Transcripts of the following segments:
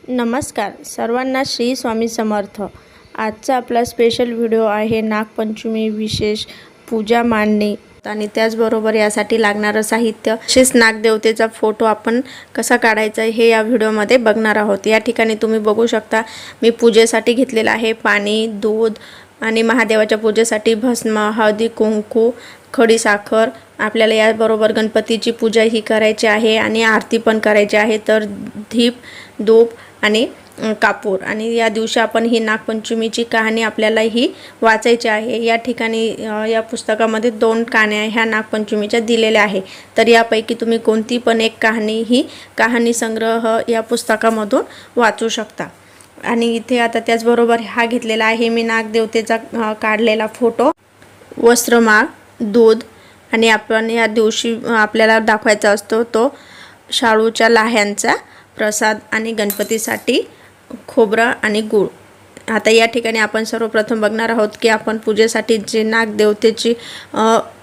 नमस्कार सर्वांना, श्री स्वामी समर्थ। आजचा आपला स्पेशल व्हिडिओ आहे नागपंचमी विशेष पूजा मांडणी आणि त्याचबरोबर यासाठी लागणारं साहित्य, तसेच नागदेवतेचा फोटो आपण कसा काढायचा हे या व्हिडिओमध्ये बघणार आहोत। या ठिकाणी तुम्ही बघू शकता मी पूजेसाठी घेतलेला आहे पाणी, दूध आणि महादेवाच्या पूजेसाठी भस्म, हळदी कुंकू, खडी साखर। आपल्याला याबरोबर गणपतीची पूजा ही करायची आहे आणि आरती पण करायची आहे। तर दीप, धूप आणि कापूर आणि या दिवशी आपण ही नागपंचमीची कहाणी आपल्याला ही वाचायची आहे। या ठिकाणी या पुस्तकामध्ये 2 कहाण्या ह्या नागपंचमीच्या दिलेल्या आहे। तर यापैकी तुम्ही कोणती पण एक कहाणी संग्रह या पुस्तकामधून वाचू शकता। आणि इथे आता त्याचबरोबर हा घेतलेला आहे मी नागदेवतेचा काढलेला फोटो, वस्त्रमाळ, दूध आणि आपण या दिवशी आपल्याला दाखवायचा असतो तो शाळूच्या लाह्यांचा प्रसाद आणि गणपतीसाठी खोबरं आणि गूळ। आता या ठिकाणी आपण सर्वप्रथम बघणार आहोत की आपण पूजेसाठी जे नागदेवतेची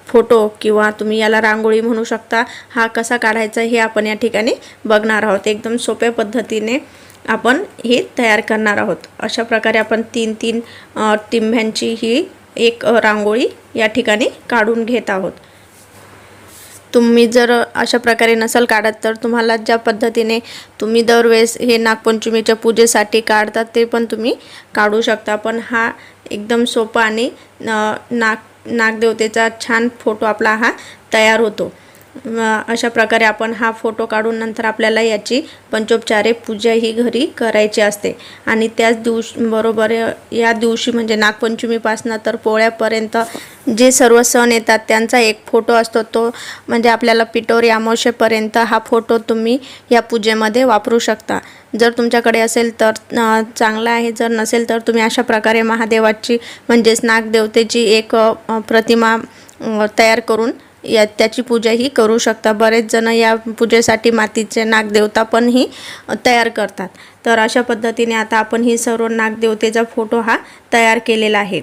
फोटो किंवा तुम्ही याला रांगोळी म्हणू शकता, हा कसा काढायचा हे आपण या ठिकाणी बघणार आहोत। एकदम सोप्या पद्धतीने आपण हे तयार करणार आहोत। अशा प्रकारे आपण 3-3 टिंब्यांची ही एक रांगोळी या ठिकाणी काढून घेत आहोत। तुम्ही जर अशा प्रकारे नसल काढत तर तुम्हाला ज्या पद्धतीने तुम्ही दरवेळेस हे नागपंचमीच्या पूजेसाठी काढतात ते पण तुम्ही काढू शकता। पण हा एकदम सोपा आणि नागदेवतेचा छान फोटो आपला हा तयार होतो। अशा प्रकारे आपण हा फोटो काढून नंतर आपल्याला याची पंचोपचारे पूजा ही घरी करायची असते। आणि त्याच बरोबर या दिवशी म्हणजे नागपंचमीपासून तर पोळ्यापर्यंत जे सर्व सण येतात त्यांचा एक फोटो असतो। तो म्हणजे आपल्याला पिठोरी अमावस्येपर्यंत हा फोटो तुम्ही या पूजेमध्ये वापरू शकता। जर तुमच्याकडे असेल तर चांगला आहे, जर नसेल तर तुम्ही अशा प्रकारे महादेवाची म्हणजेच नागदेवतेची एक प्रतिमा तयार करून त्याची पूजा ही करू शकता। बरेच जण या पूजेसाठी मातीचे नागदेवता पण ही तयार करतात। तर अशा पद्धतीने आता आपण ही सर्व नागदेवतेचा फोटो हा तयार केलेला आहे।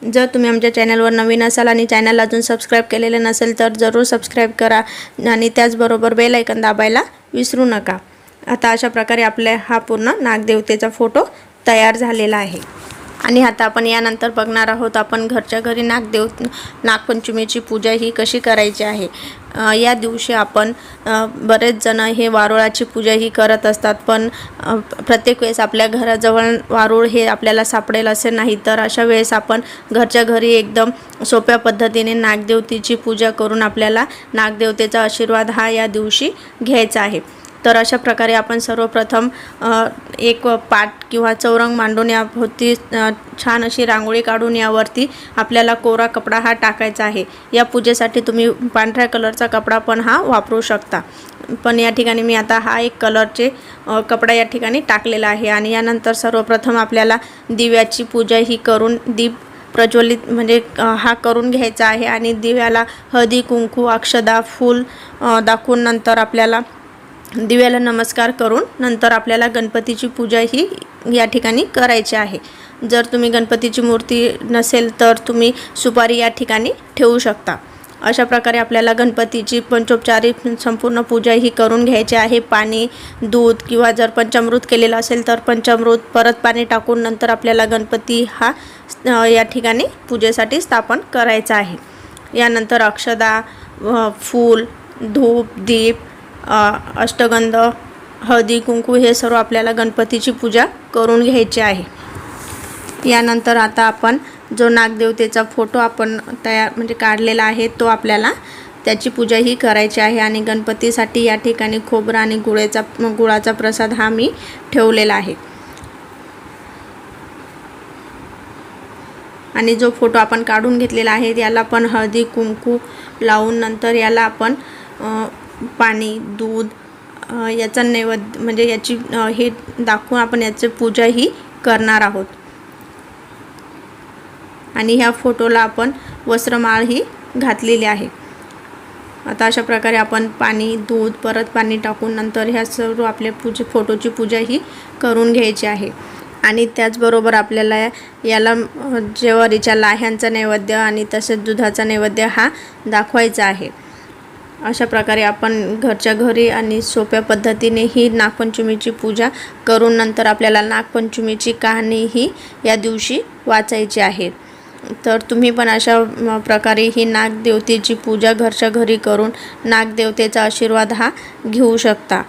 जर तुम्ही आमच्या चॅनलवर नवीन असाल आणि चॅनल अजून सबस्क्राईब केलेले नसेल तर जरूर सबस्क्राईब करा आणि त्याचबरोबर बेल आयकॉन दाबायला विसरू नका। आता अशा प्रकारे आपल्या हा पूर्ण नागदेवतेचा फोटो तयार झालेला आहे। आणि आता आपण यानंतर बघणार आहोत आपण घरच्या घरी नागपंचमीची पूजा ही कशी करायची आहे। या दिवशी आपण बरेच जण हे वारुळाची पूजा ही करत असतात, पण प्रत्येक वेळेस आपल्या घराजवळ वारुळ हे आपल्याला सापडेल असे नाही। तर अशा वेळेस आपण घरच्या घरी एकदम सोप्या पद्धतीने नागदेवतेची पूजा करून आपल्याला नागदेवतेचा आशीर्वाद हा या दिवशी घ्यायचा आहे। तर अशा प्रकारे आपण सर्वप्रथम एक पाट किंवा चौरंग मांडून याभोवती छान अशी रांगोळी काढून यावरती आपल्याला कोरा कपडा हा टाकायचा आहे। या पूजेसाठी तुम्ही पांढऱ्या कलरचा कपडा पण हा वापरू शकता, पण या ठिकाणी मी आता हा एक कलरचे कपडा या ठिकाणी टाकलेला आहे। आणि यानंतर सर्वप्रथम आपल्याला दिव्याची पूजा ही करून दीप प्रज्वलित म्हणजे हा करून घ्यायचा आहे। आणि दिव्याला हळदी कुंकू, अक्षदा, फूल दाखवून नंतर आपल्याला दिव्याला नमस्कार करून नंतर आपल्याला गणपतीची पूजा ही या ठिकाणी करायची आहे। जर तुम्ही गणपतीची मूर्ती नसेल तर तुम्ही सुपारी या ठिकाणी ठेवू शकता। अशा प्रकारे आपल्याला गणपतीची पंचोपचारी संपूर्ण पूजा ही करून घ्यायची आहे। पाणी, दूध किंवा जर पंचामृत केलेलं असेल तर पंचामृत, परत पाणी टाकून नंतर आपल्याला गणपती हा या ठिकाणी पूजेसाठी स्थापन करायचा आहे। यानंतर अक्षदा, फूल, धूप, दीप, अष्टगंध, हळदी कुंकू हे सर्व आपल्याला गणपतीची पूजा करून घ्यायची आहे। यानंतर आता आपण जो नागदेवतेचा फोटो आपण म्हणजे काढलेला आहे तो आपल्याला त्याची पूजा ही करायची आहे। आणि गणपतीसाठी या ठिकाणी खोबरं आणि गुळाचा प्रसाद हा मी ठेवलेला आहे। आणि जो फोटो आपण काढून घेतलेला आहे याला पण हळदी कुंकू लावून नंतर याला आपण पाणी, दूध याचा नैवेद्य म्हणजे याची हे दाखवून आपण याची पूजा ही करणार आहोत। आणि ह्या फोटोला आपण वस्त्रमाळ ही घातलेली आहे। आता अशा प्रकारे आपण पाणी, दूध, परत पाणी टाकून नंतर ह्या सर्व आपल्या फोटोची पूजा ही करून घ्यायची आहे। आणि त्याचबरोबर आपल्याला याला ज्वारीच्या लाह्यांचा नैवेद्य आणि तसेच दुधाचा नैवेद्य हा दाखवायचा आहे। अशा प्रकारे आपण घरच्या घरी आणि सोप्या पद्धतीने ही नागपंचमीची पूजा करून नंतर आपल्याला नागपंचमीची कहाणीही या दिवशी वाचायची आहे. तर तुम्ही पण अशा प्रकारे ही नागदेवतेची पूजा घरच्या घरी करून नागदेवतेचा आशीर्वाद हा घेऊ शकता.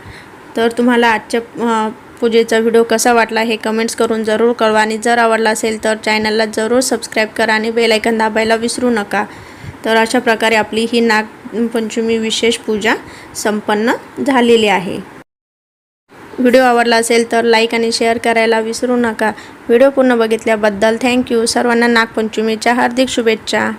तर तुम्हाला आजच्या पूजेचा व्हिडिओ कसा वाटला हे कमेंट्स करून जरूर कळवा आणि जर आवडला असेल तर चॅनलला जरूर सबस्क्राईब करा आणि बेल आयकॉन दाबायला विसरू नका. तर अशा प्रकारे आपली ही नागपंचमी विशेष पूजा संपन्न झालेली आहे. व्हिडिओ आवडला असेल तर लाईक आणि शेअर करायला विसरू नका. व्हिडिओ पूर्ण बघितल्याबद्दल थँक्यू. सर्वांना नागपंचमीच्या हार्दिक शुभेच्छा.